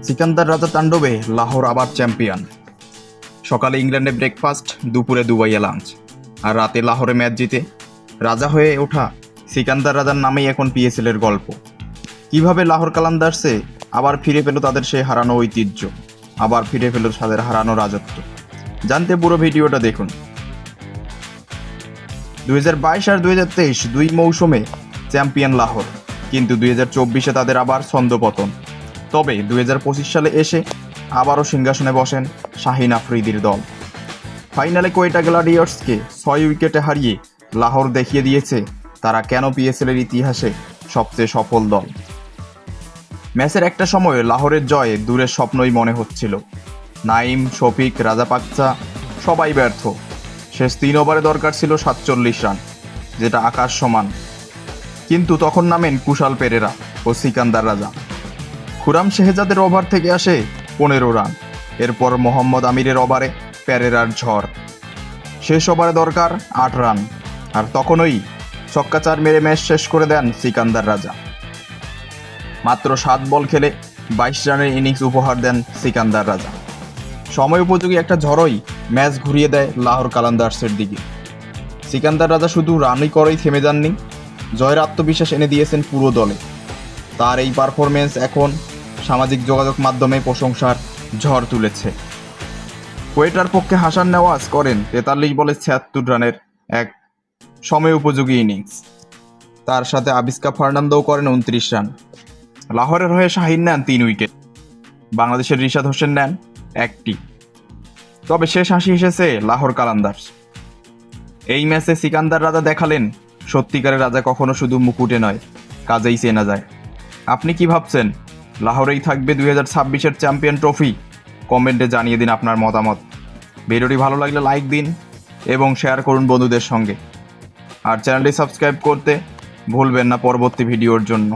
সিকান্দার রাজা তাণ্ডবে লাহোর আবার চ্যাম্পিয়ন। সকালে ইংল্যান্ডে ব্রেকফাস্ট, দুপুরে দুবাইয়ে লাঞ্চ, আর রাতে লাহোরে ম্যাচ জিতে রাজা হয়ে ওঠা সিকান্দার রাজার নামেই এখন পিএসএল এর গল্প। কিভাবে লাহোর কালান্দার্সে আবার ফিরে পেল তাদের সেই হারানো ঐতিহ্য, আবার ফিরে পেল তাদের হারানো রাজত্ব, জানতে পুরো ভিডিওটা দেখুন। 2022 আর 2023 দুই মৌসুমে চ্যাম্পিয়ন লাহোর, কিন্তু 2024-এ তাদের আবার ছন্দপতন। তবে 2025 সালে এসে আবারও সিংহাসনে বসেন শাহিন আফ্রিদির দল। ফাইনালে কোয়েটা গ্ল্যাডিয়ার্সকে 6 উইকেটে হারিয়ে লাহোর দেখিয়ে দিয়েছে তারা কেন পিএসএল এর ইতিহাসে সবচেয়ে সফল দল। ম্যাচের একটা সময়ে লাহোরের জয়ে দূরের স্বপ্নই মনে হচ্ছিল। নাইম, শফিক, রাজাপাকচা সবাই ব্যর্থ। শেষ 3 ওভারে দরকার ছিল 47 রান, যেটা আকাশ সমান। কিন্তু তখন নামেন কুশাল পেরেরা ও সিকান্দার রাজা। খুরাম শেহজাদের ওভার থেকে আসে 15 রান। এরপর মোহাম্মদ আমিরের ওভারে পেরেরার ঝড়। শেষ ওভারে দরকার 8 রান, আর তখনই ছক্কা 4 মেরে ম্যাচ শেষ করে দেন সিকান্দার রাজা। মাত্র 7 বল খেলে 22 রানের ইনিংস উপহার দেন সিকান্দার রাজা। সময় উপযোগী একটা ঝড়ই ম্যাচ ঘুরিয়ে দেয় লাহোর কালান্দার্সের দিকে। সিকান্দার রাজা শুধু রানই করেই থেমে যাননি, জয়ের আত্মবিশ্বাস এনে দিয়েছেন পুরো দলে। তার এই পারফরমেন্স এখন সামাজিক যোগাযোগ মাধ্যমে প্রশংসার ঝড় তুলেছে। কোয়েটার পক্ষে হাসান নেওয়াজ করেন 43 বলে 76 রানের এক সময় উপযোগী ইনিংস। তার সাথে আবিস্কা ফার্নান্দোও করেন 29 রান। লাহোরের হয়ে শাহিন নেন 3 উইকেট, বাংলাদেশের রিশাদ হোসেন নেন 1টি। তবে শেষ হাসি এসেছে লাহোর কালান্দার্স। এই ম্যাচে সিকান্দার রাজা দেখালেন সত্যিকারের রাজা কখনো শুধু মুকুটে নয়, কাজেই চেনা যায়। আপনি কি ভাবছেন, লাহোরেই থাকবে 2026-এর চ্যাম্পিয়ন ট্রফি? কমেন্টে জানিয়ে দিন আপনার মতামত। ভিডিওটি ভালো লাগলে লাইক দিন এবং শেয়ার করুন বন্ধুদের সঙ্গে। আর চ্যানেলটি সাবস্ক্রাইব করতে ভুলবেন না পরবর্তী ভিডিওর জন্য।